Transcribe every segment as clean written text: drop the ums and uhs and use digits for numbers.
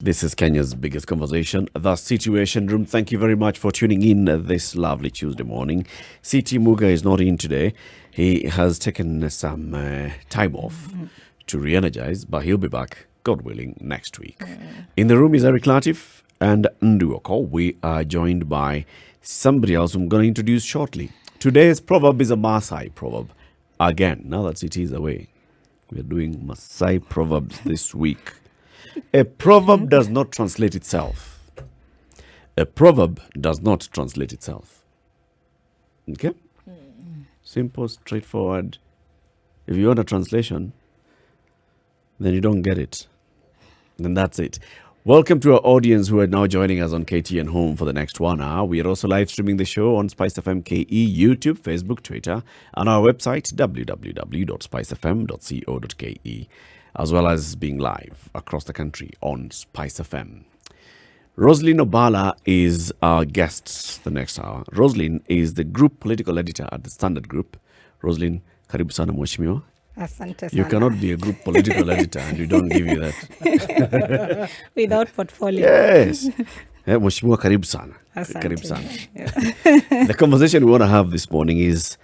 This is Kenya's biggest conversation, the Situation Room. Thank you very much for tuning in this lovely Tuesday morning. CT Muga is not in today. He has taken some time off to re-energize, but he'll be back, God willing, next week. In the room is Eric Latif and Nduoko. We are joined by somebody else whom I'm going to introduce shortly. Today's proverb is a Maasai proverb. Again, now that CT is away, we are doing Maasai proverbs this week. A proverb does not translate itself. A proverb does not translate itself. Okay? Simple, straightforward. If you want a translation, then you don't get it. Then that's it. Welcome to our audience who are now joining us on KTN Home for the next 1 hour. We are also live streaming the show on SpiceFM KE, YouTube, Facebook, Twitter, and our website, www.spicefm.co.ke, as well as being live across the country on SpiceFM. Roselyne Obala is our guest the next hour. Roselyne is the group political editor at the Standard Group. Roselyne, karibu sana mheshimiwa. Asante sana. You cannot be a group political editor and we don't give you that. Without portfolio. Yes. Mheshimiwa, karibu sana. Asante. Karibu sana. Yeah. The conversation we want to have this morning is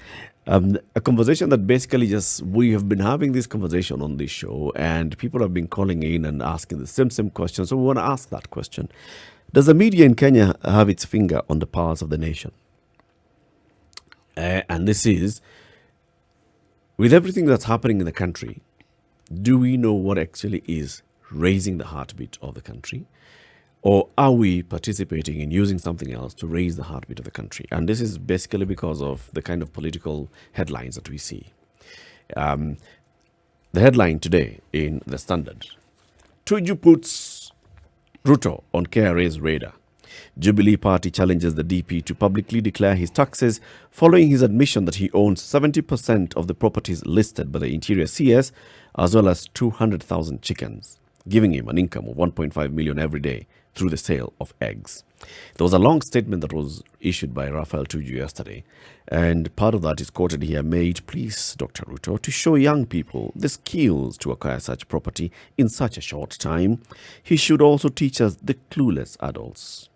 a conversation that basically we have been having this conversation on this show and people have been calling in and asking the same question. So we want to ask that question. Does the media in Kenya have its finger on the pulse of the nation? And this is, with everything that's happening in the country, do we know what actually is raising the heartbeat of the country? Or are we participating in using something else to raise the heartbeat of the country? And this is basically because of the kind of political headlines that we see. The headline today in The Standard: Tuju puts Ruto on KRA's radar. Jubilee Party challenges the DP to publicly declare his taxes following his admission that he owns 70% of the properties listed by the Interior CS, as well as 200,000 chickens, giving him an income of 1.5 million every day through the sale of eggs. There was a long statement that was issued by Raphael Tuju yesterday, and part of that is quoted here: "May it please Dr. Ruto to show young people the skills to acquire such property in such a short time. He should also teach us the clueless adults."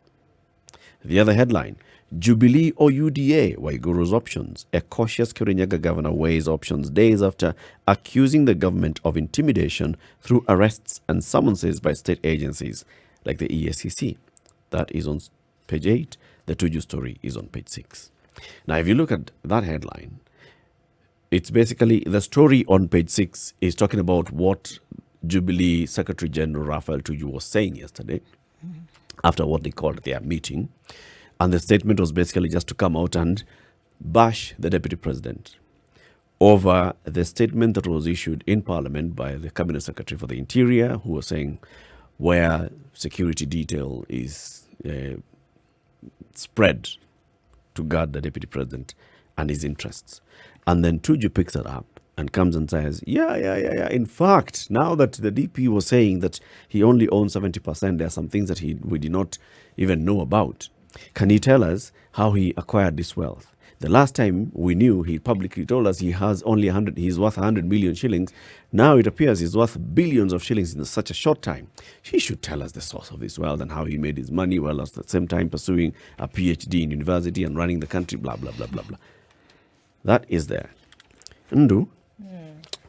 The other headline: Jubilee or UDA, Waiguru's options. A cautious Kirinyaga governor weighs options days after accusing the government of intimidation through arrests and summonses by state agencies like the EACC. That is on page 8. The Tuju story is on page 6. Now, if you look at that headline, it's basically the story on page 6 is talking about what Jubilee Secretary General Raphael Tuju was saying yesterday after what they called their meeting. And the statement was basically just to come out and bash the Deputy President over the statement that was issued in Parliament by the Cabinet Secretary for the Interior, who was saying where security detail is spread to guard the Deputy President and his interests. And then Tuju picks it up and comes and says, yeah. In fact, now that the DP was saying that he only owns 70%, there are some things that we did not even know about. Can you tell us how he acquired this wealth? The last time we knew, he publicly told us he has only he's worth 100 million shillings. Now it appears he's worth billions of shillings in such a short time. He should tell us the source of this wealth and how he made his money while at the same time pursuing a PhD in university and running the country, blah, blah, blah, blah, blah. That is there. Ndu,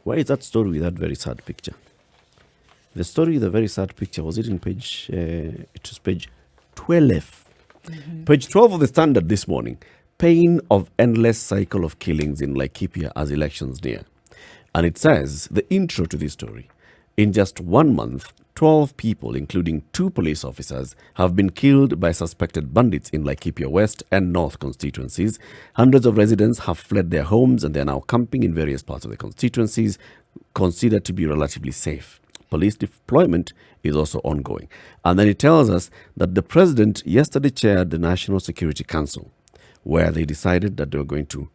why is that story with that very sad picture? The story with the very sad picture, was it in page, it was page 12. Page 12 of the Standard this morning. Pain of endless cycle of killings in Laikipia as elections near. And it says, the intro to this story: in just 1 month, 12 people, including 2 police officers, have been killed by suspected bandits in Laikipia West and North constituencies. Hundreds of residents have fled their homes and they are now camping in various parts of the constituencies, considered to be relatively safe. Police deployment is also ongoing. And then it tells us that the president yesterday chaired the National Security Council, where they decided that they were going to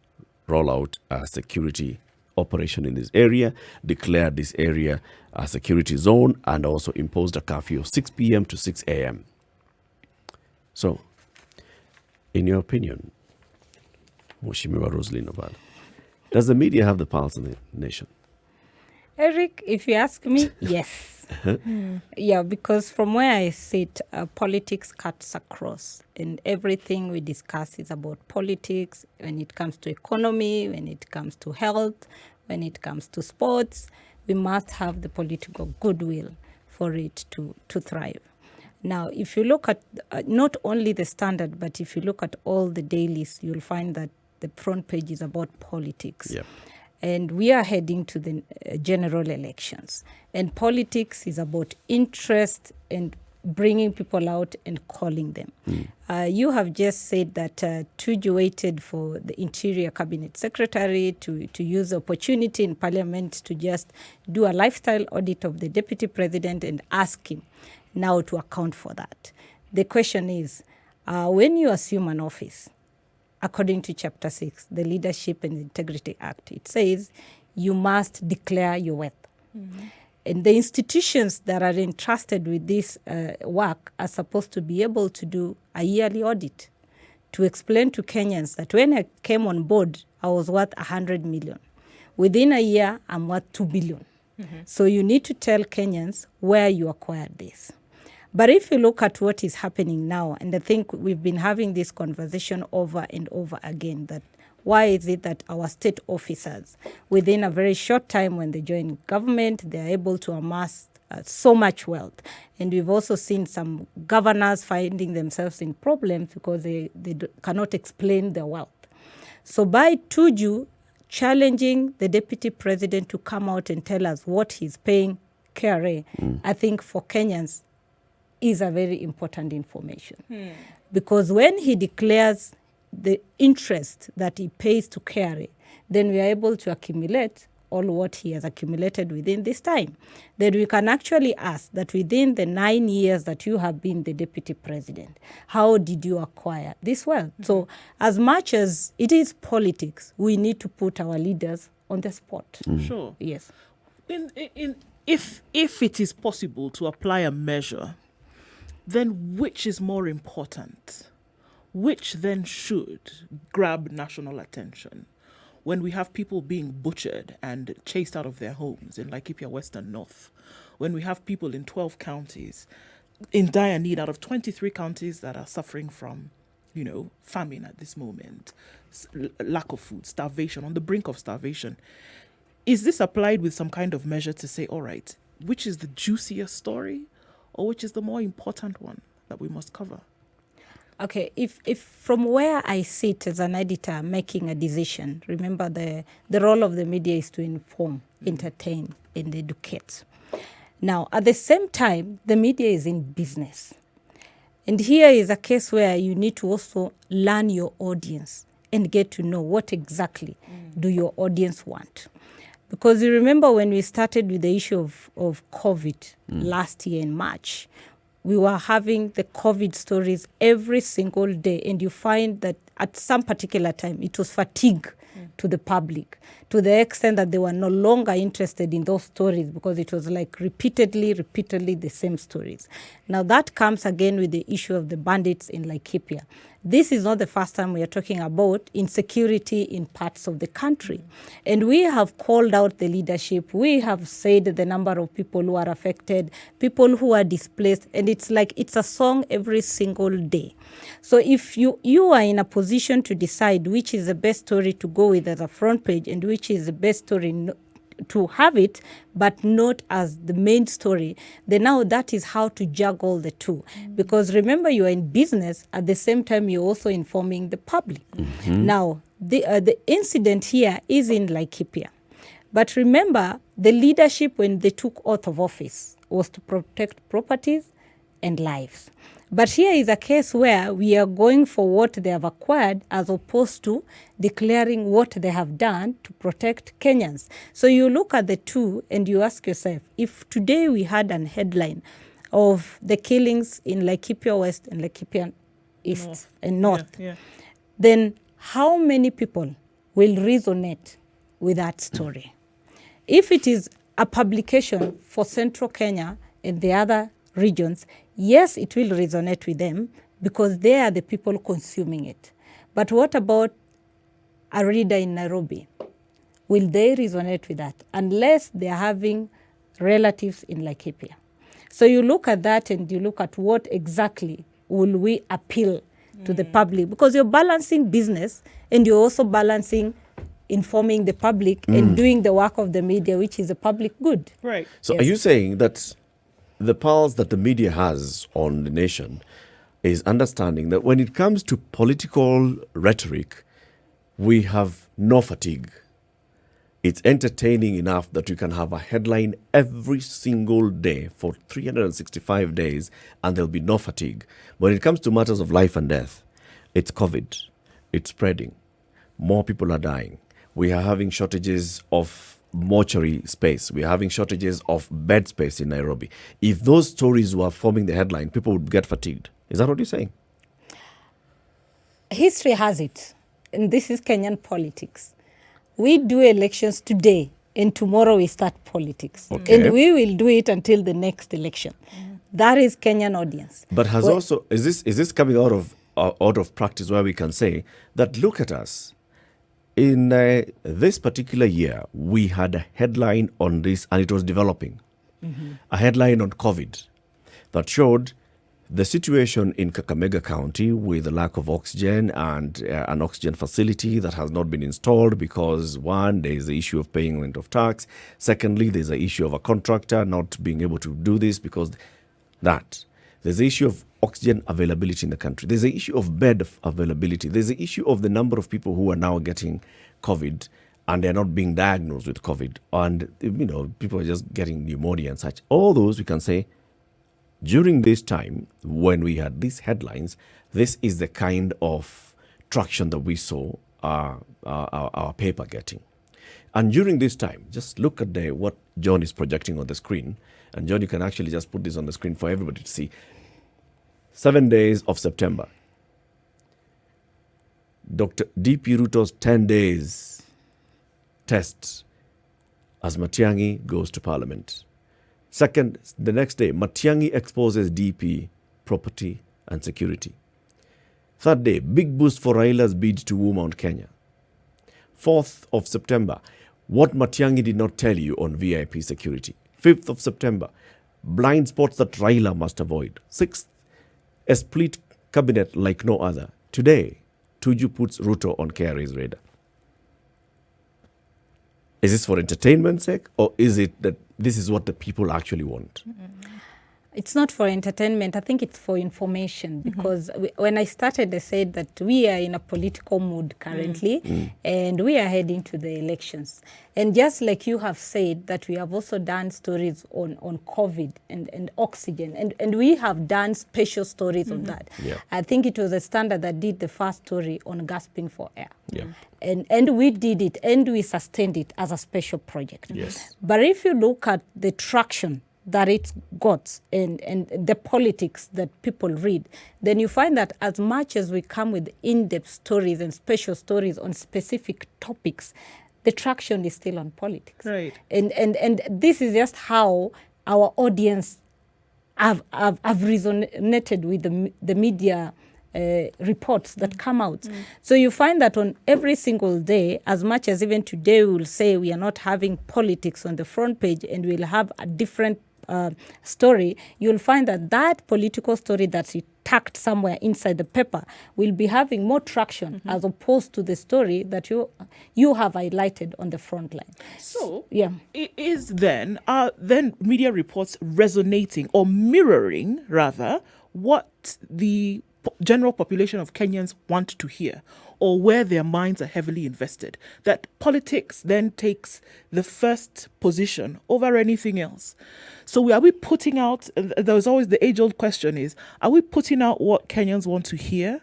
roll out a security operation in this area, declared this area a security zone, and also imposed a curfew of 6 p.m. to 6 a.m. So, in your opinion, Mheshimiwa Roselyne Obala, does the media have the pulse of the nation? Eric, if you ask me, yes. Yeah, because from where I sit, politics cuts across, and everything we discuss is about politics when it comes to economy, when it comes to health, when it comes to sports. We must have the political goodwill for it to thrive. Now, if you look at not only the Standard, but if you look at all the dailies, you'll find that the front page is about politics. Yep. And we are heading to the general elections. And politics is about interest and bringing people out and calling them. You have just said that Tuju waited for the Interior Cabinet Secretary to use the opportunity in Parliament to just do a lifestyle audit of the Deputy President and ask him now to account for that. The question is, when you assume an office, according to Chapter 6, the Leadership and Integrity Act, it says you must declare your wealth. And the institutions that are entrusted with this work are supposed to be able to do a yearly audit to explain to Kenyans that when I came on board, I was worth 100 million. Within a year, I'm worth 2 billion. So you need to tell Kenyans where you acquired this. But if you look at what is happening now, and I think we've been having this conversation over and over again, that why is it that our state officers, within a very short time when they join government, they're able to amass so much wealth. And we've also seen some governors finding themselves in problems because they cannot explain their wealth. So by Tuju challenging the deputy president to come out and tell us what he's paying KRA, I think for Kenyans is a very important information. Because when he declares the interest that he pays to KRA, then we are able to accumulate all what he has accumulated within this time. Then we can actually ask that within the 9 years that you have been the deputy president, how did you acquire this wealth? So as much as it is politics, we need to put our leaders on the spot. Sure. Yes. If it is possible to apply a measure, then which is more important? Which then should grab national attention? When we have people being butchered and chased out of their homes in Laikipia, Western North, when we have people in 12 counties in dire need out of 23 counties that are suffering from, famine at this moment, lack of food, starvation, on the brink of starvation, is this applied with some kind of measure to say, all right, which is the juicier story or which is the more important one that we must cover? Okay, if from where I sit as an editor making a decision, remember the role of the media is to inform, entertain, and educate. Now, at the same time, the media is in business. And here is a case where you need to also learn your audience and get to know what exactly do your audience want. Because you remember when we started with the issue of COVID last year in March, we were having the COVID stories every single day. And you find that at some particular time, it was fatigue to the public, to the extent that they were no longer interested in those stories because it was like repeatedly the same stories. Now that comes again with the issue of the bandits in Laikipia. This is not the first time we are talking about insecurity in parts of the country. And we have called out the leadership. We have said the number of people who are affected, people who are displaced, and it's like it's a song every single day. So if you are in a position to decide which is the best story to go with as a front page and which is the best story to have it, but not as the main story, then now that is how to juggle the two. Because remember, you are in business, at the same time you're also informing the public. Now, the incident here is in Laikipia. But remember, the leadership when they took oath of office was to protect properties and lives. But here is a case where we are going for what they have acquired as opposed to declaring what they have done to protect Kenyans. So you look at the two and you ask yourself, if today we had an headline of the killings in Laikipia West and Laikipia East and North, then how many people will resonate with that story? If it is a publication for Central Kenya and the other regions, yes, it will resonate with them because they are the people consuming it. But what about a reader in Nairobi? Will they resonate with that? Unless they are having relatives in Laikipia. So you look at that and you look at what exactly will we appeal to the public, because you're balancing business and you're also balancing informing the public and doing the work of the media, which is a public good. Right. So Yes. are you saying that the pulse that the media has on the nation is understanding that when it comes to political rhetoric, we have no fatigue? It's entertaining enough that you can have a headline every single day for 365 days and there'll be no fatigue. When it comes to matters of life and death, it's COVID, it's spreading, more people are dying. We are having shortages of mortuary space. We are having shortages of bed space in Nairobi. If those stories were forming the headline, people would get fatigued. Is that what you're saying? History has it, and this is Kenyan politics. We do elections today, and tomorrow we start politics. Okay. And we will do it until the next election. That is Kenyan audience. But has Well- also is this coming out of practice where we can say that look at us in this particular year we had a headline on this and it was developing a headline on COVID that showed the situation in Kakamega County with the lack of oxygen and an oxygen facility that has not been installed because, one, there is the issue of paying rent of tax. Secondly, there's the issue of a contractor not being able to do this because that. There's the issue of oxygen availability in the country. There's the issue of bed availability. There's the issue of the number of people who are now getting COVID and they're not being diagnosed with COVID. And, people are just getting pneumonia and such. All those we can say, during this time, when we had these headlines, this is the kind of traction that we saw our paper getting. And during this time, just look at what John is projecting on the screen. And John, you can actually just put this on the screen for everybody to see. 7 days of September. Dr. D.P. Ruto's 10 days test as Matiang'i goes to Parliament. Second, the next day, Matiang'i exposes DP, property and security. Third day, big boost for Raila's bid to woo Mount Kenya. 4th of September, what Matiang'i did not tell you on VIP security. 5th of September, blind spots that Raila must avoid. 6th, a split cabinet like no other. Today, Tuju puts Ruto on KRA's radar. Is this for entertainment's sake, or is it that this is what the people actually want? It's not for entertainment. I think it's for information, because when I started, I said that we are in a political mood currently and we are heading to the elections. And just like you have said that we have also done stories on COVID and oxygen, and we have done special stories on that. Yeah. I think it was a Standard that did the first story on gasping for air. Yeah. And we did it and we sustained it as a special project. Yes. But if you look at the traction that it got and the politics that people read, then you find that as much as we come with in-depth stories and special stories on specific topics, the traction is still on politics. Right. And this is just how our audience have resonated with the media reports that come out. So you find that on every single day, as much as even today we will say we are not having politics on the front page and we'll have a different story, you'll find that political story that's tucked somewhere inside the paper will be having more traction as opposed to the story that you have highlighted on the front line. So, Yeah. is then media reports resonating or mirroring, rather, what the general population of Kenyans want to hear, or where their minds are heavily invested? That politics then takes the first position over anything else. So are we putting out, there's always the age-old question is, are we putting out what Kenyans want to hear,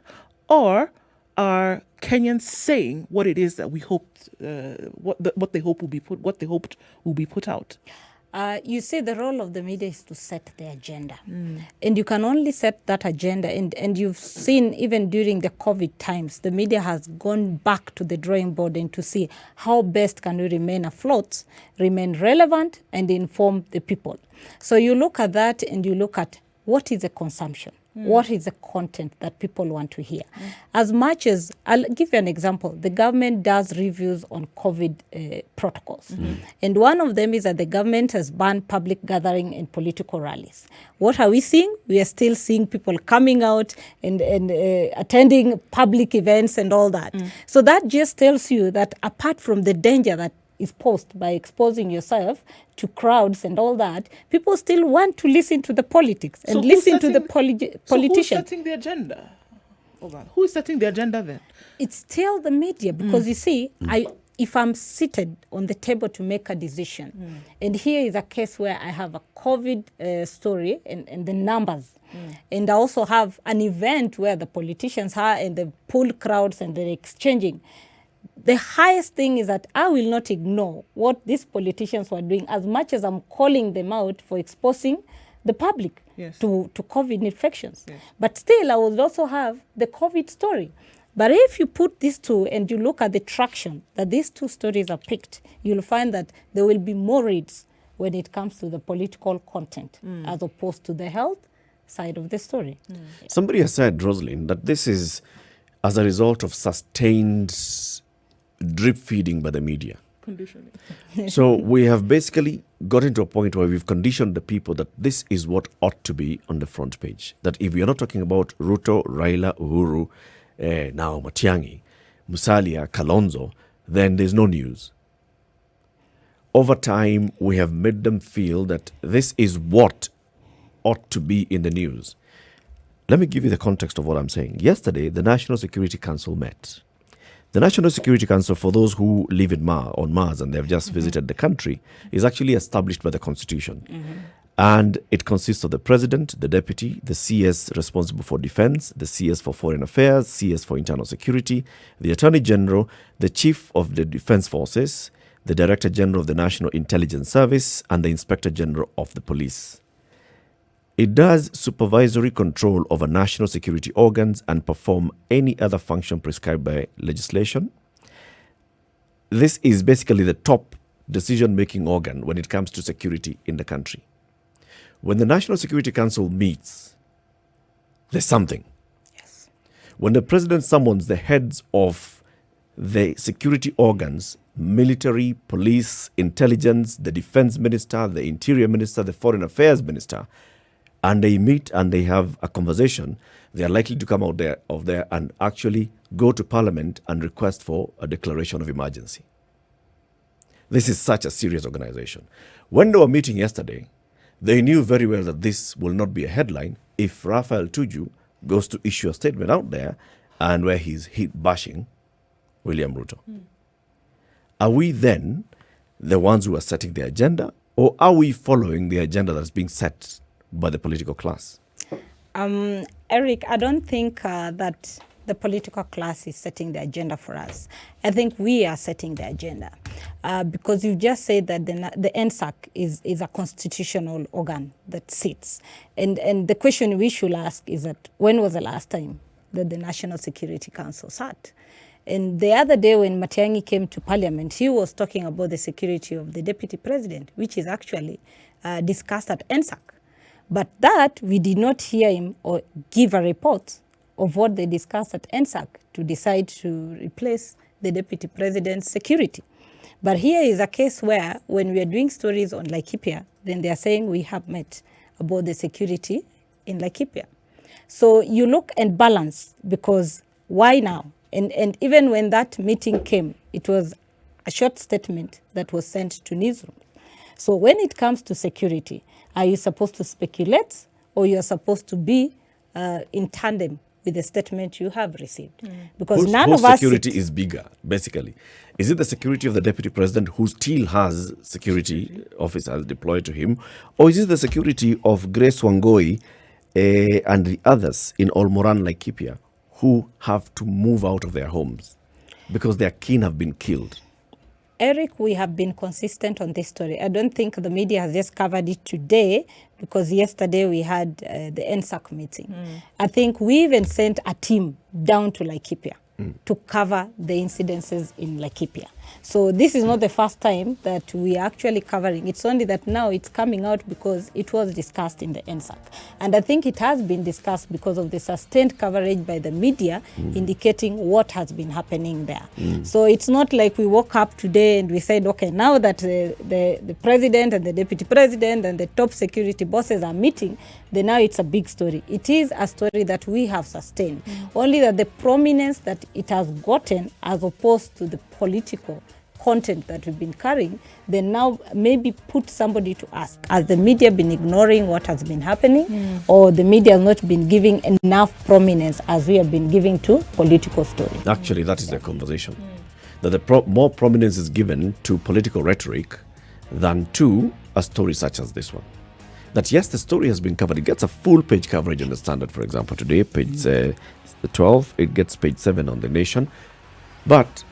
or are Kenyans saying what it is that we hoped, what they hoped will be put out? You see, the role of the media is to set the agenda. And you can only set that agenda. And you've seen even during the COVID times, the media has gone back to the drawing board and to see how best can we remain afloat, remain relevant, and inform the people. So you look at that and you look at what is the consumption. What is the content that people want to hear? As much as, I'll give you an example, the government does reviews on COVID protocols. And one of them is that the government has banned public gathering and political rallies. What are we seeing? We are still seeing people coming out and attending public events and all that. So that just tells you that apart from the danger that is posed by exposing yourself to crowds and all that, people still want to listen to the politics and So listen to the So politicians. who's setting the agenda? Who is setting the agenda then? It's still the media because you see, if I'm seated on the table to make a decision, and here is a case where I have a COVID story and the numbers, and I also have an event where the politicians are and the pool crowds and they're exchanging. The highest thing is that I will not ignore what these politicians were doing as much as I'm calling them out for exposing the public to COVID infections. But still, I will also have the COVID story. But if you put these two and you look at the traction that these two stories are picked, you'll find that there will be more reads when it comes to the political content as opposed to the health side of the story. Somebody has said, Roselyne, that this is as a result of sustained drip feeding by the media. Conditioning. So we have basically gotten to a point where we've conditioned the people that this is what ought to be on the front page. That if you're not talking about Ruto, Raila, Uhuru, now Matiang'i, Musalia, Kalonzo, then there's no news. Over time, we have made them feel that this is what ought to be in the news. Let me give you the context of what I'm saying. Yesterday, the National Security Council met. The National Security Council, for those who live on Mars and they've just visited the country, is actually established by the Constitution. And it consists of the President, the Deputy, the CS responsible for defense, the CS for foreign affairs, CS for internal security, the Attorney General, the Chief of the Defense Forces, the Director General of the National Intelligence Service, and the Inspector General of the Police. It does supervisory control over national security organs and perform any other function prescribed by legislation. This is basically the top decision-making organ when it comes to security in the country. When the National Security Council meets, there's something. Yes. When the president summons the heads of the security organs, military, police, intelligence, the defense minister, the interior minister, the foreign affairs minister, and they meet and they have a conversation, they are likely to come out of there and actually go to Parliament and request for a declaration of emergency. This is such a serious organization. When they were meeting yesterday, they knew very well that this will not be a headline if Raphael Tuju goes to issue a statement out there and where he's bashing William Ruto. Are we then the ones who are setting the agenda, or are we following the agenda that's being set by the political class? Eric, I don't think that the political class is setting the agenda for us. I think we are setting the agenda because you just said that the NSAC is a constitutional organ that sits. And the question we should ask is that when was the last time that the National Security Council sat? And the other day when Matiang'i came to Parliament, he was talking about the security of the Deputy President, which is actually discussed at NSAC. But that, we did not hear him or give a report of what they discussed at NSAC to decide to replace the Deputy President's security. But here is a case where when we are doing stories on Laikipia, then they are saying we have met about the security in Laikipia. So you look and balance, because why now? And even when that meeting came, it was a short statement that was sent to newsrooms. So when it comes to security, are you supposed to speculate, or you're supposed to be in tandem with the statement you have received? Because none of us... security is bigger, basically? Is it the security of the Deputy President who still has security officers deployed to him, or is it the security of Grace Wangoi and the others in Olmoran, Laikipia, who have to move out of their homes because their kin have been killed? Eric, we have been consistent on this story. I don't think the media has just covered it today, because yesterday we had the NSAC meeting. I think we even sent a team down to Laikipia to cover the incidences in Laikipia. So this is not the first time that we are actually covering. It's only that now it's coming out because it was discussed in the NSAC. And I think it has been discussed because of the sustained coverage by the media indicating what has been happening there. So it's not like we woke up today and we said, okay, now that the president and the deputy president and the top security bosses are meeting, then now it's a big story. It is a story that we have sustained. Only that the prominence that it has gotten as opposed to the political content that we've been carrying, then now maybe put somebody to ask, has the media been ignoring what has been happening, or the media has not been giving enough prominence as we have been giving to political stories? Actually, that is the conversation. That the more prominence is given to political rhetoric than to a story such as this one. That yes, the story has been covered. It gets a full page coverage in the Standard, for example, today, page 12. It gets page 7 on The Nation. But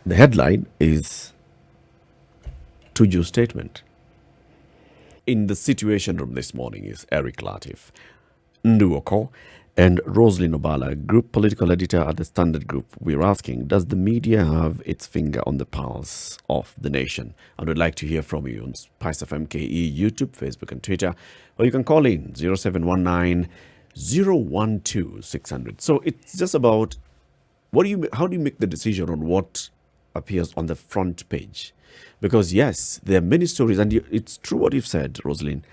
the headline is Tuju's statement. In the Situation Room this morning is Eric Latif, Nduoko, and Roselyne Obala, Group Political Editor at the Standard Group. We're asking, does the media have its finger on the pulse of the nation? And we'd like to hear from you on SpiceFM KE, YouTube, Facebook, and Twitter. Or you can call in 0719 012 600. So it's just about how do you make the decision on what appears on the front page? Because yes, there are many stories, and it's true what you've said, Roselyne.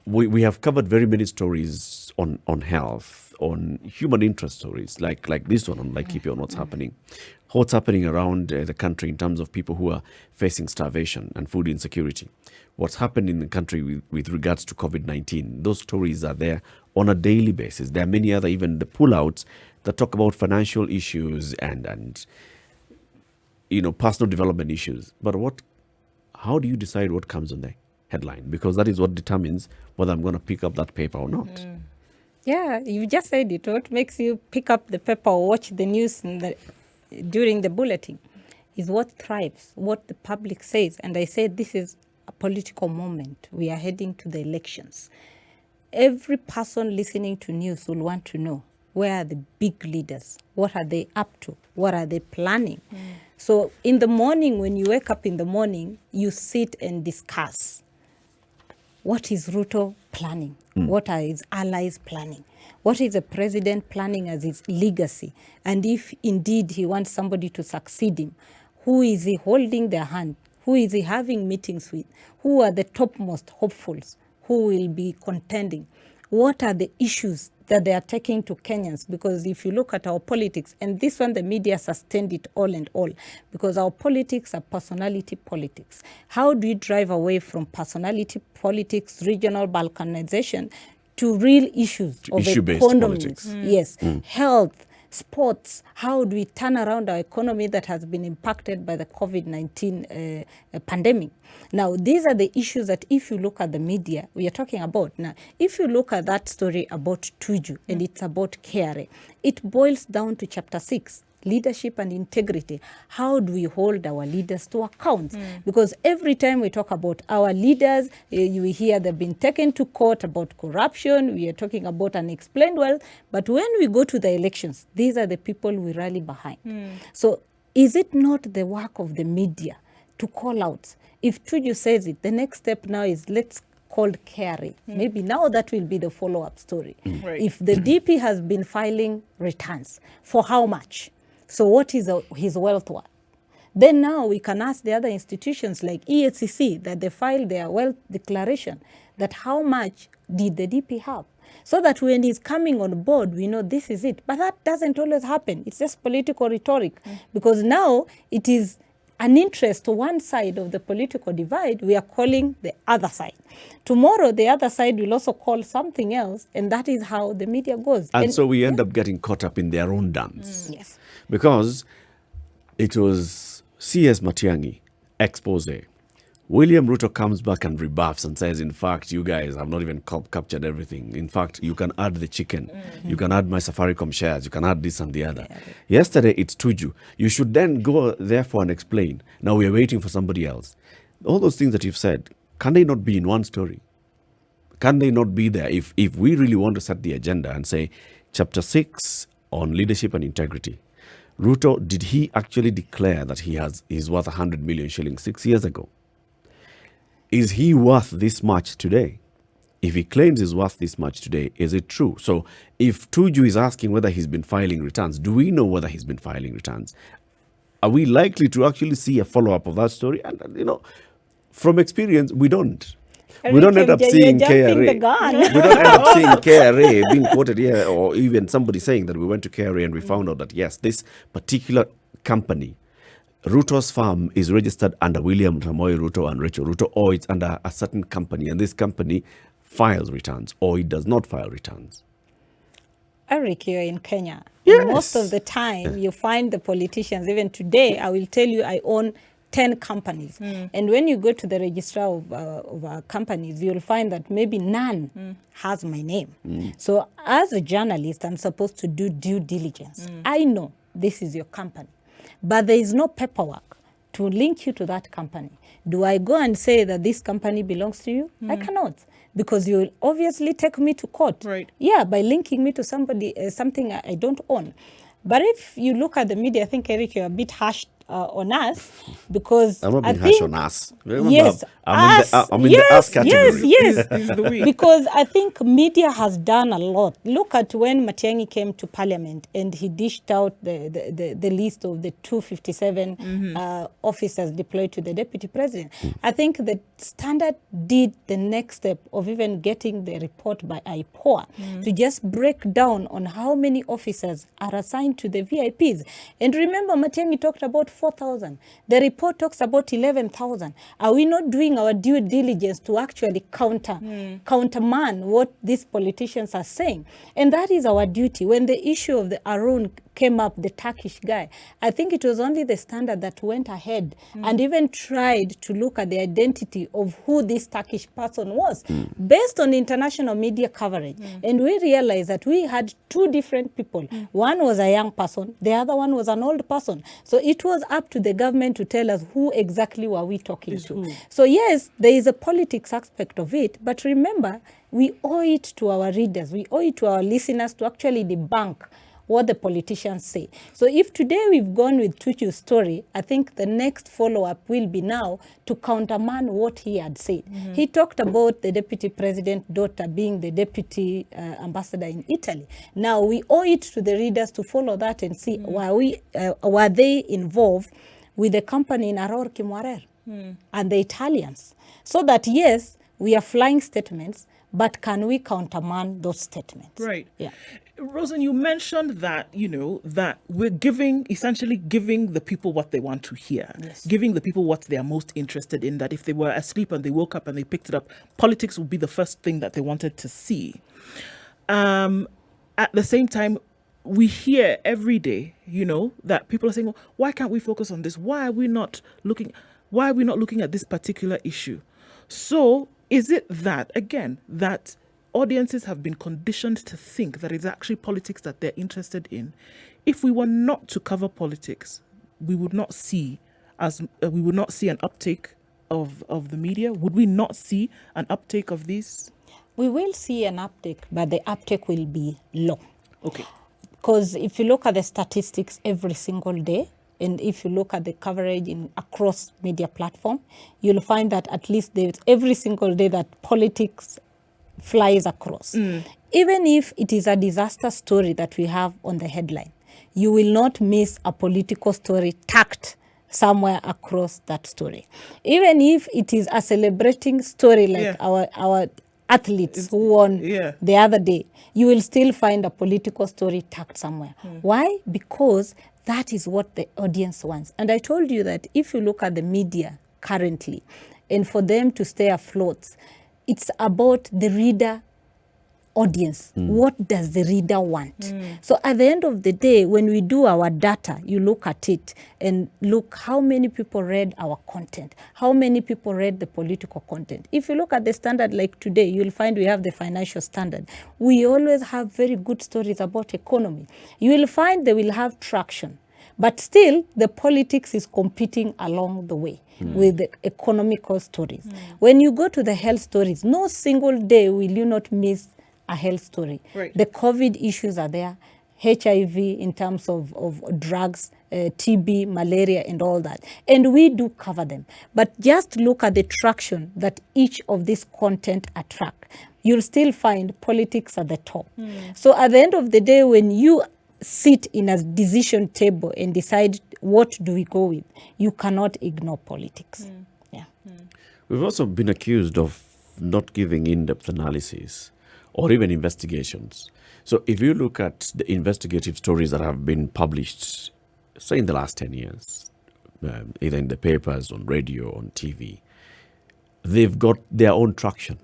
We have covered very many stories on health, on human interest stories, like this one, on Keep on what's happening around the country in terms of people who are facing starvation and food insecurity. What's happened in the country with regards to COVID-19. Those stories are there on a daily basis. There are many other, even the pullouts that talk about financial issues and personal development issues. But how do you decide what comes on the headline? Because that is what determines whether I'm going to pick up that paper or not. Yeah, you just said it. What makes you pick up the paper or watch the news during the bulletin is what thrives, what the public says. And I said this is a political moment. We are heading to the elections. Every person listening to news will want to know, where are the big leaders? What are they up to? What are they planning? So in the morning, when you wake up in the morning, you sit and discuss. What is Ruto planning? What are his allies planning? What is the president planning as his legacy? And if indeed he wants somebody to succeed him, who is he holding their hand? Who is he having meetings with? Who are the topmost hopefuls? Who will be contending? What are the issues that they are taking to Kenyans? Because if you look at our politics, and this one, the media sustained it all and all, because our politics are personality politics. How do you drive away from personality politics, regional balkanization, to real issues of issue-based economy? politics. Yes, health, sports. How do we turn around our economy that has been impacted by the COVID-19 pandemic? Now, these are the issues that if you look at the media, we are talking about. Now, if you look at that story about Tuju, and it's about KRA, it boils down to chapter 6. Leadership and integrity. How do we hold our leaders to account? Because every time we talk about our leaders, you hear they've been taken to court about corruption. We are talking about unexplained wealth. But when we go to the elections, these are the people we rally behind. So is it not the work of the media to call out? If Tuju says it, the next step now is let's call KRA. Maybe now that will be the follow-up story. Right. If the DP has been filing returns, for how much? So what is his wealth worth? Then now we can ask the other institutions like EACC that they file their wealth declaration, that how much did the DP have? So that when he's coming on board, we know this is it. But that doesn't always happen. It's just political rhetoric. Because now it is an interest to one side of the political divide, we are calling the other side. Tomorrow, the other side will also call something else, and that is how the media goes. And so we end up getting caught up in their own dance. Yes. Because it was C.S. Matiang'i expose. William Ruto comes back and rebuffs and says, in fact, you guys have not even captured everything. In fact, you can add the chicken. You can add my Safaricom shares. You can add this and the other. Yesterday, it's Tuju. You should then go therefore and explain. Now we are waiting for somebody else. All those things that you've said, can they not be in one story? Can they not be there? If we really want to set the agenda and say, chapter 6 on leadership and integrity, Ruto, did he actually declare that he's worth 100 million shillings 6 years ago? Is he worth this much today? If he claims he's worth this much today, is it true? So if Tuju is asking whether he's been filing returns, do we know whether he's been filing returns? Are we likely to actually see a follow-up of that story? And, from experience, we don't. We don't end up seeing KRA. We don't end up seeing KRA being quoted here, or even somebody saying that we went to KRA and we found out that, yes, this particular company, Ruto's farm, is registered under William Ramoy Ruto and Rachel Ruto, or it's under a certain company, and this company files returns, or it does not file returns. Eric, you're in Kenya. Yes. Most of the time, you find the politicians, even today, I will tell you, I own 10 companies. And when you go to the registrar of companies, you'll find that maybe none has my name. So as a journalist, I'm supposed to do due diligence. I know this is your company, but there is no paperwork to link you to that company. Do I go and say that this company belongs to you? I cannot, because you will obviously take me to court. Right. Yeah, by linking me to somebody, something I don't own. But if you look at the media, I think, Eric, you're a bit harsh on us, because I'm not being I harsh think, on us. Remember, yes, I'm in the us category. Yes. Because I think media has done a lot. Look at when Matiang'i came to Parliament and he dished out the list of the 257 officers deployed to the Deputy President. I think the Standard did the next step of even getting the report by IPOA to just break down on how many officers are assigned to the VIPs. And remember, Matiang'i talked about 4,000. The report talks about 11,000. Are we not doing our due diligence to actually counterman what these politicians are saying? And that is our duty. When the issue of the Arun came up, the Turkish guy, I think it was only the Standard that went ahead and even tried to look at the identity of who this Turkish person was based on international media coverage. And we realized that we had two different people. One was a young person, the other one was an old person. So it was up to the government to tell us who exactly were we talking to. So yes, there is a politics aspect of it, but remember, we owe it to our readers, we owe it to our listeners to actually debunk what the politicians say. So if today we've gone with Tuchu's story, I think the next follow-up will be now to counterman what he had said. He talked about the deputy president's daughter being the deputy ambassador in Italy. Now we owe it to the readers to follow that and see were they involved with the company in Aror Kimwarer and the Italians. So that yes, we are flying statements, but can we counterman those statements? Right. Yeah. Roselyne, you mentioned that, that we're essentially giving the people what they want to hear, giving the people what they are most interested in, that if they were asleep and they woke up and they picked it up, politics would be the first thing that they wanted to see. At the same time, we hear every day, that people are saying, well, why can't we focus on this? Why are we not looking at this particular issue? So is it that, again, that audiences have been conditioned to think that it's actually politics that they're interested in? If we were not to cover politics, we would not see an uptake of the media. Would we not see an uptake of these? We will see an uptake, but the uptake will be low. Okay. Because if you look at the statistics every single day, and if you look at the coverage across media platform, you'll find that at least every single day that politics flies across. Even if it is a disaster story that we have on the headline, you will not miss a political story tacked somewhere across that story. Even if it is a celebrating story like our athletes who won the other day, you will still find a political story tacked somewhere. Why? Because that is what the audience wants. And I told you that if you look at the media currently, and for them to stay afloat, it's about the reader audience. What does the reader want? So at the end of the day, when we do our data, you look at it and look how many people read our content, how many people read the political content. If you look at the Standard like today, you'll find we have the Financial Standard. We always have very good stories about economy. You will find they will have traction. But still, the politics is competing along the way with the economical stories. When you go to the health stories, no single day will you not miss a health story. Right. The COVID issues are there. HIV in terms of drugs, TB, malaria, and all that. And we do cover them. But just look at the traction that each of these content attract. You'll still find politics at the top. So at the end of the day, when you sit in a decision table and decide what do we go with, you cannot ignore politics. Yeah. We've also been accused of not giving in-depth analysis or even investigations. So if you look at the investigative stories that have been published, say in the last 10 years, either in the papers, on radio, on TV, they've got their own traction.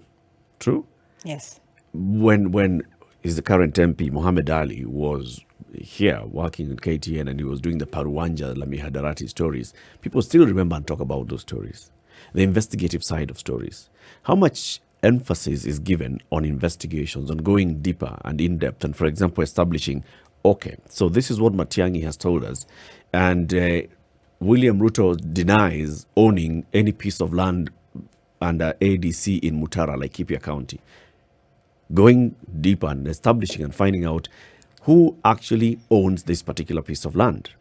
True? Yes. When is the current MP, Mohammed Ali, was here working in KTN and he was doing the Paruanja, Lami Hadarati stories, people still remember and talk about those stories, the investigative side of stories. How much emphasis is given on investigations, on going deeper and in-depth, and, for example, establishing, okay, so this is what Matiang'i has told us, and William Ruto denies owning any piece of land under ADC in Mutara, Laikipia County. Going deeper and establishing and finding out who actually owns this particular piece of land.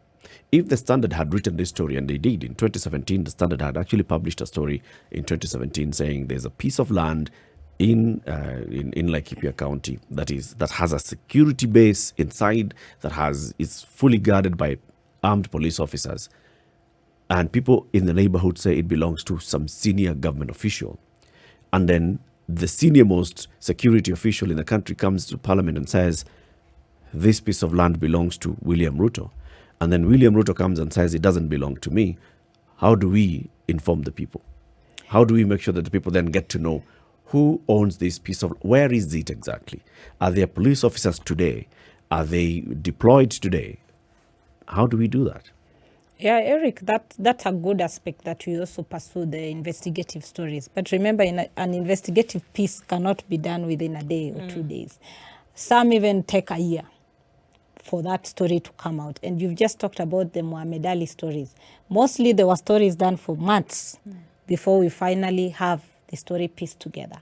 If the Standard had written this story, and they did in 2017, the Standard had actually published a story in 2017 saying there's a piece of land in Laikipia County that has a security base inside, is fully guarded by armed police officers, and people in the neighborhood say it belongs to some senior government official, and then the senior most security official in the country comes to Parliament and says this piece of land belongs to William Ruto. And then William Ruto comes and says it doesn't belong to me. How do we inform the people? How do we make sure that the people then get to know who owns this piece of, where is it exactly? Are there police officers today? Are they deployed today? How do we do that? Yeah, Eric, that's a good aspect that we also pursue the investigative stories. But remember, an investigative piece cannot be done within a day or 2 days. Some even take a year for that story to come out. And you've just talked about the Mohammed Ali stories. Mostly there were stories done for months before we finally have the story pieced together.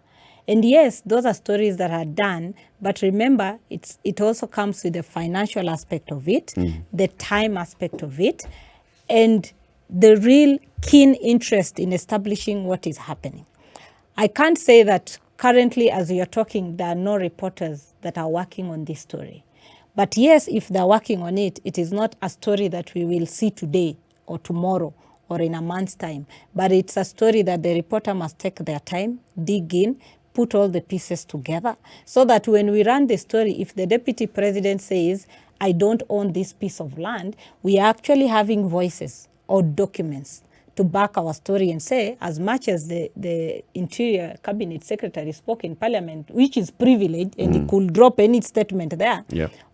And yes, those are stories that are done, but remember, it also comes with the financial aspect of it, the time aspect of it, and the real keen interest in establishing what is happening. I can't say that currently, as we are talking, there are no reporters that are working on this story. But yes, if they're working on it, it is not a story that we will see today or tomorrow or in a month's time. But it's a story that the reporter must take their time, dig in, put all the pieces together, so that when we run the story, if the deputy president says, I don't own this piece of land, we are actually having voices or documents to back our story and say, as much as the Interior Cabinet Secretary spoke in Parliament, which is privileged, and he could drop any statement there,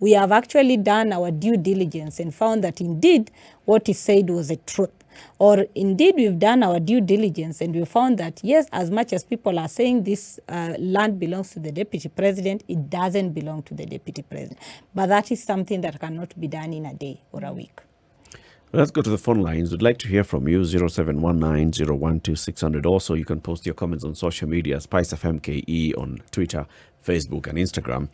we have actually done our due diligence and found that indeed what he said was a truth. Or indeed we've done our due diligence and we found that, yes, as much as people are saying this land belongs to the deputy president, it doesn't belong to the deputy president. But that is something that cannot be done in a day or a week. Let's go to the phone lines. We'd like to hear from you, 0719-012-600. Also, you can post your comments on social media, SpiceFM KE on Twitter, Facebook, and Instagram.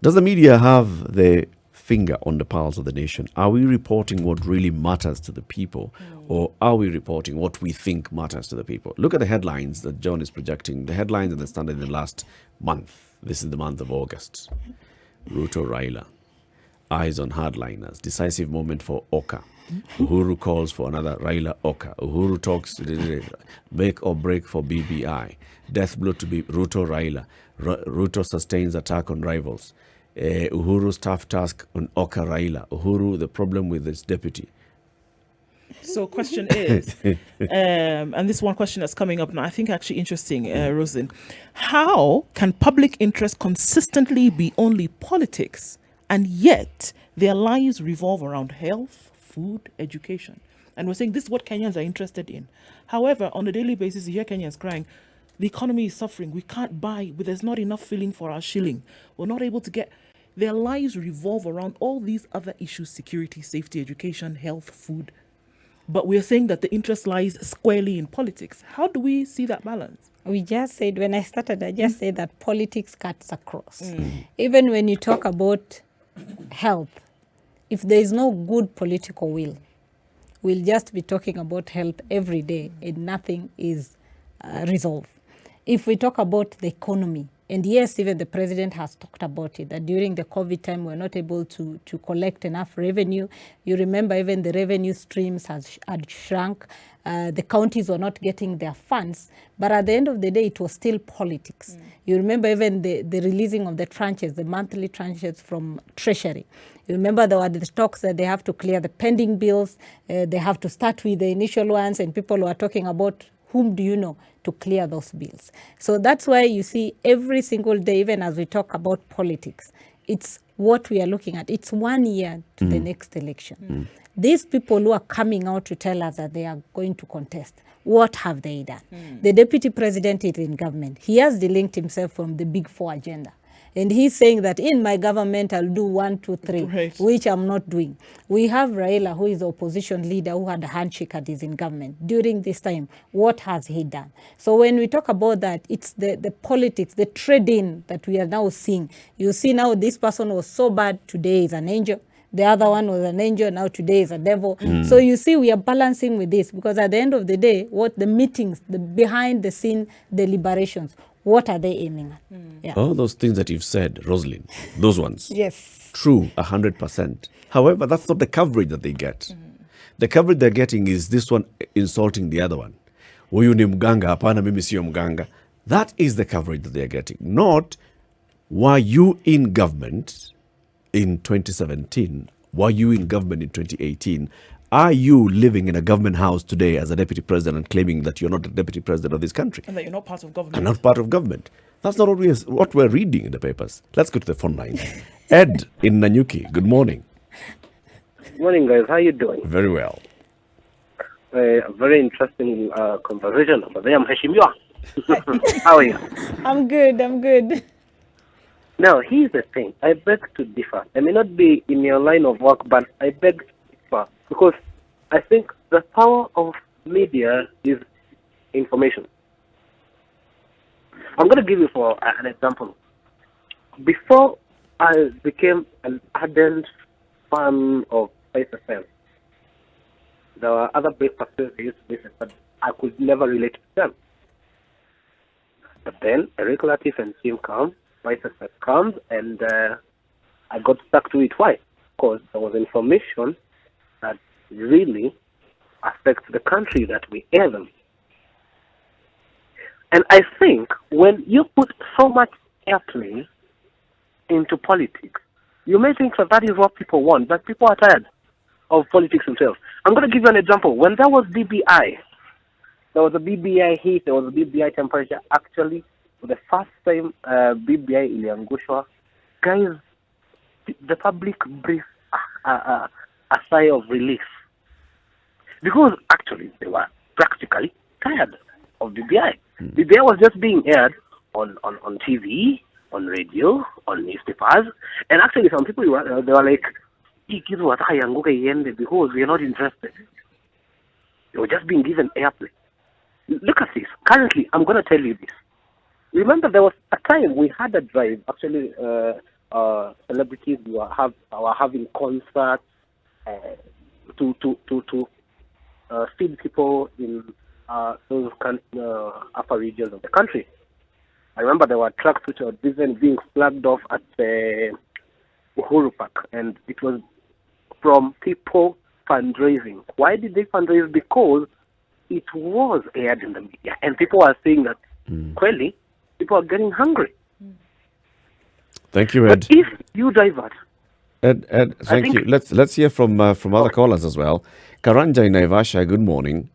Does the media have the finger on the pulse of the nation? Are we reporting what really matters to the people, or are we reporting what we think matters to the people? Look at the headlines that John is projecting. The headlines in the Standard in the last month. This is the month of August. Ruto Raila. Eyes on hardliners. Decisive moment for Oka. Uhuru calls for another Raila Oka. Uhuru talks make or break for BBI. Death blow to be Ruto Raila. Ruto sustains attack on rivals. Uhuru's tough task on Oka Raila. Uhuru, the problem with his deputy. So question is, and this one question that's coming up now, I think actually interesting, Roselyne. How can public interest consistently be only politics, and yet their lives revolve around health, food, education? And we're saying this is what Kenyans are interested in. However, on a daily basis, you hear Kenyans crying, the economy is suffering, we can't buy, there's not enough filling for our shilling. We're not able to get... Their lives revolve around all these other issues: security, safety, education, health, food. But we're saying that the interest lies squarely in politics. How do we see that balance? We just said, when I started, I just said that politics cuts across. Even when you talk about health, if there is no good political will, we'll just be talking about health every day and nothing is resolved. If we talk about the economy, and yes, even the president has talked about it, that during the COVID time, we're not able to collect enough revenue. You remember even the revenue streams had shrunk. The counties were not getting their funds. But at the end of the day, it was still politics. You remember even the releasing of the tranches, the monthly tranches from Treasury. You remember there were the talks that they have to clear the pending bills. They have to start with the initial ones, and people were talking about whom do you know to clear those bills. So that's why you see every single day, even as we talk about politics, it's what we are looking at. It's 1 year to the next election. These people who are coming out to tell us that they are going to contest, what have they done? The deputy president is in government. He has delinked himself from the Big Four agenda. And he's saying that in my government, I'll do 1, 2, 3, Right. which I'm not doing. We have Raila, who is the opposition leader, who had a handshake at his in government. During this time, what has he done? So when we talk about that, it's the politics, the trade-in that we are now seeing. You see now this person was so bad, today is an angel. The other one was an angel, now today is a devil. So you see, we are balancing with this, because at the end of the day, what the meetings, the behind-the-scene deliberations, what are they aiming at? Yeah. All those things that you've said, Roselyne, those ones. Yes. True, 100%. However, that's not the coverage that they get. The coverage they're getting is this one insulting the other one. Huyu ni mganga, hapana mimi sio mganga. That is the coverage that they're getting. Not, were you in government in 2017? Were you in government in 2018? Are you living in a government house today as a deputy president and claiming that you're not the deputy president of this country? And that you're not part of government. And not part of government. That's not what we're reading in the papers. Let's go to the phone line. Ed in Nanyuki, good morning. Good morning, guys. How you doing? Very well. A very interesting conversation. Mheshimiwa. How are you? I'm good. Now, here's the thing. I beg to differ. I may not be in your line of work, but I beg to differ. Because I think the power of media is information. I'm going to give you for an example. Before I became an ardent fan of SpiceFM, there were other breakfasts I used to listen, but I could never relate to them. But then a regular TSG SpiceFM comes, and I got stuck to it. Why? Because there was information that really affects the country that we air them. And I think when you put so much airplay into politics, you may think that is what people want, but people are tired of politics themselves. I'm going to give you an example. When there was BBI, there was a BBI heat, there was a BBI temperature. Actually, for the first time, BBI iliangushwa, guys, the public breathed a sigh of relief. Because actually, they were practically tired of BBI. BBI was just being aired on TV, on radio, on newspapers, and actually some people, they were like, because we are not interested. They were just being given airplay. Look at this. Currently, I'm going to tell you this. Remember, there was a time we had a drive. Actually, celebrities were having concerts to feed people in those upper regions of the country. I remember there were trucks which were being flagged off at Uhuru Park, and it was from people fundraising. Why did they fundraise? Because it was aired in the media, and people are saying that clearly people are getting hungry. Thank you, Ed. But if you divert, Ed, thank you. Let's hear from other callers as well. Karanja in Naivasha, good morning.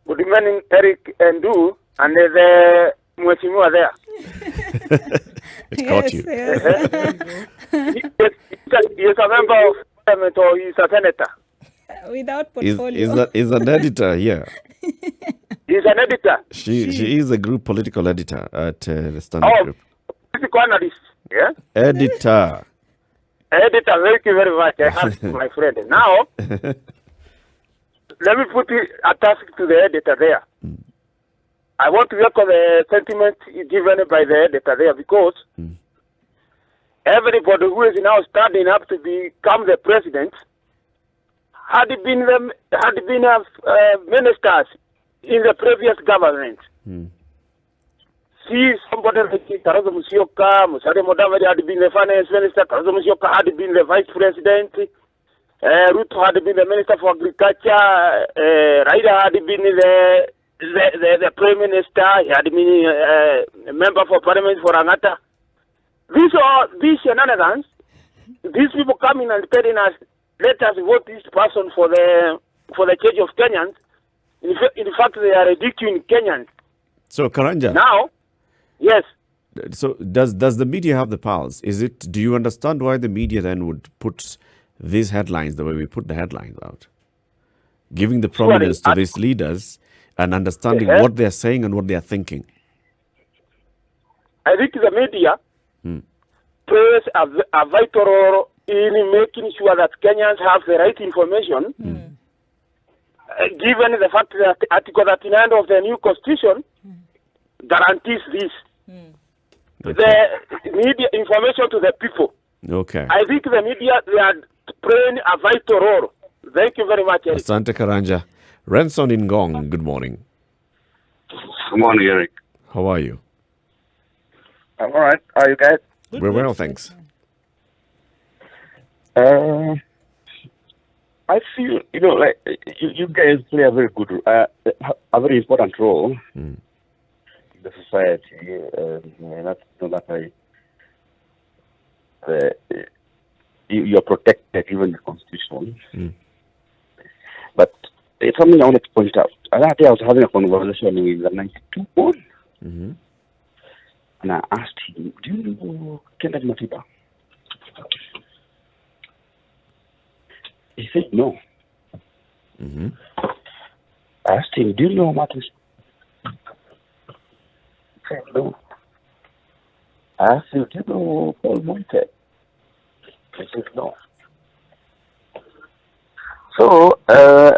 Good morning, Eric and Du, and the Mheshimiwa there. It caught you. He's a member of parliament or he's a senator? Without portfolio. Is an editor here. He's an editor. She is a group political editor at the Standard Group. Political analyst, yeah? Editor. Editor, thank you very much. I asked my friend. Now, let me put a task to the editor there. I want to work on the sentiment given by the editor there because everybody who is now standing up to become the president had been ministers in the previous government. See, somebody like Kalonzo Musyoka, Musalia Mudavadi had been the finance minister, Kalonzo Musyoka had been the vice president, Ruto had been the minister for agriculture, Raila had been the prime minister, he had been a member for parliament for Angata. These shenanigans, these people coming and telling us, let us vote this person for the change of Kenyans. In fact, they are ridiculing Kenyans. So, Karanja. Now, yes. So, does the media have the pulse? Do you understand why the media then would put these headlines the way we put the headlines out? Giving the prominence to these leaders and understanding what they're saying and what they're thinking. I think the media plays a vital role in making sure that Kenyans have the right information, given the fact that Article 39 of the new constitution guarantees this. The media information to the people. Okay. I think the media, they are playing a vital role. Thank you very much, Eric. Asante Karanja. Renson in Ngong, good morning. Good morning, Eric. How are you? I'm all right. How are you guys? We're well, thanks. I feel, like you guys play a very good, a very important role in the society. You're protected, even in the Constitution. But it's something I wanted to point out. That day I was having a conversation with the 92 one, and I asked him, "Do you know Kenneth Matiba?" He said no. I asked him, "Do you know Martin?" He said no. I asked him, "Do you know Paul Monte?" He said no. So I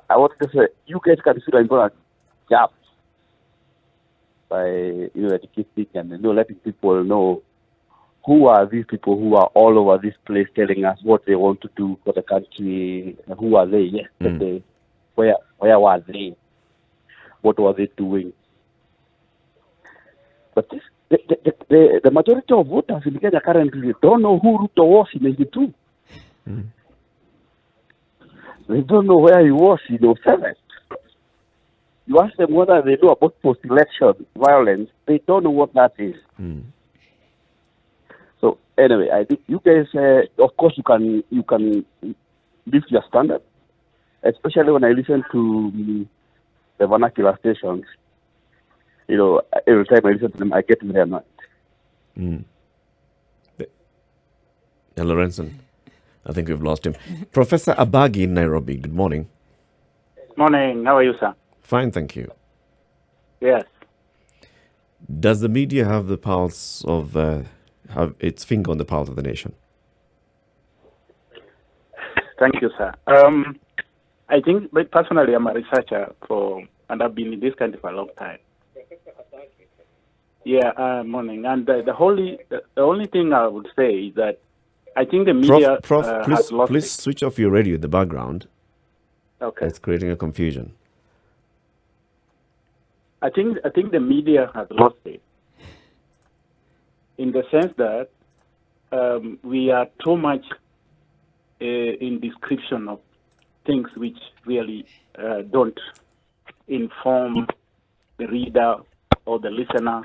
wanted to say, you guys can see the important job by educating and letting people know who are these people who are all over this place telling us what they want to do for the country. Who are they? Yes, where were they? What were they doing? But the majority of voters in Kenya currently don't know who Ruto was in 1992. They don't know where he was in 2007. You ask them whether they know about post-election violence, they don't know what that is. So anyway, I think you guys, of course, you can lift your standard, especially when I listen to the vernacular stations. Every time I listen to them, I get in their mind. Hello, Renson. I think we've lost him. Professor Abagi in Nairobi, good morning. Morning. How are you, sir? Fine, thank you. Yes. Does the media have the pulse of, have its finger on the pulse of the nation? Thank you, sir. I think, but personally, I'm a researcher and I've been in this country for a long time. Yeah, morning. And the only thing I would say is that I think the media Prof, has lost please switch off your radio in the background. Okay. It's creating a confusion. I think the media has lost it in the sense that we are too much in description of things which really don't inform the reader or the listener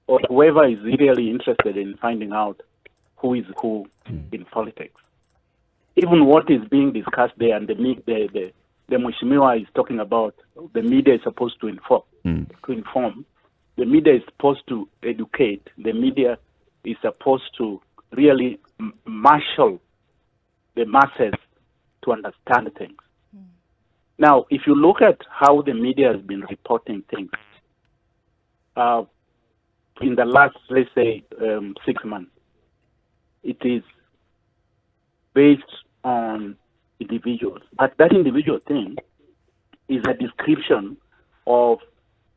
or whoever is really interested in finding out who is who in politics. Even what is being discussed there and the Mheshimiwa is talking about, the media is supposed to inform. The media is supposed to educate. The media is supposed to really marshal the masses to understand things. Now, if you look at how the media has been reporting things in the last, let's say, 6 months, it is based on individuals. But that individual thing is a description of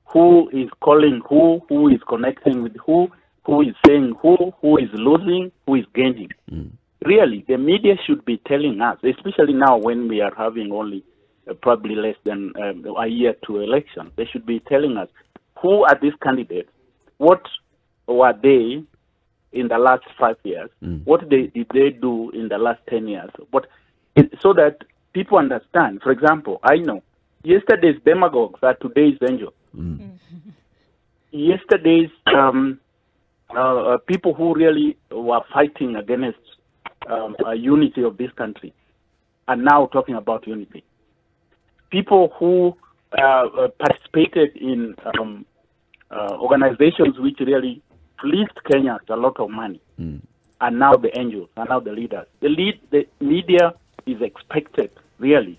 who is calling who is connecting with who who is saying who is losing, who is gaining. Really, the media should be telling us, especially now when we are having only probably less than a year to election. They should be telling us who are these candidates, what were they in the last 5 years, what did they do in the last 10 years, so that people understand. For example, I know yesterday's demagogues are today's angels. Yesterday's people who really were fighting against unity of this country are now talking about unity. People who participated in organizations which really fleeced Kenyans a lot of money are now the angels, are now the leaders. The media is expected, really,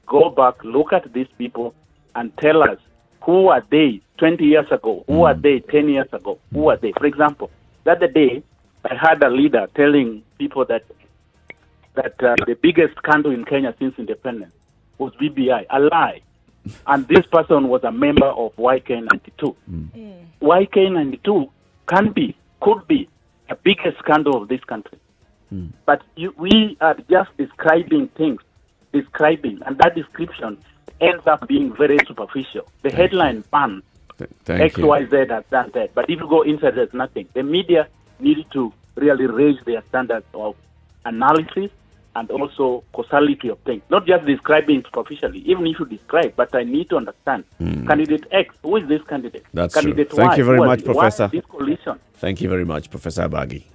go back, look at these people and tell us who are they 20 years ago, who are they 10 years ago, who are they. For example, the other day, I had a leader telling people that the biggest scandal in Kenya since independence was BBI, a lie. And this person was a member of YK92. YK92 could be the biggest scandal of this country. But we are just describing things, and that description ends up being very superficial. The headline ban X, Y, Z has done that. But if you go inside, there's nothing. The media needs to really raise their standards of analysis and also causality of things. Not just describing superficially, even if you describe, but I need to understand. Candidate X, who is this candidate? That's candidate true. Thank Y, you very much, Professor. This coalition? Thank you very much, Professor Abagi.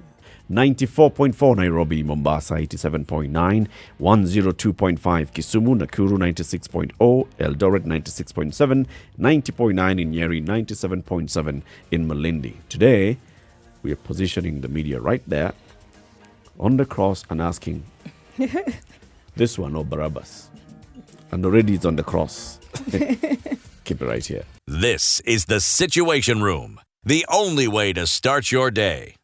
94.4 Nairobi, Mombasa 87.9, 102.5 Kisumu, Nakuru 96.0, Eldoret 96.7, 90.9 in Nyeri, 97.7 in Malindi. Today, we are positioning the media right there on the cross and asking, this one or Barabbas? And already it's on the cross. Keep it right here. This is the Situation Room, the only way to start your day.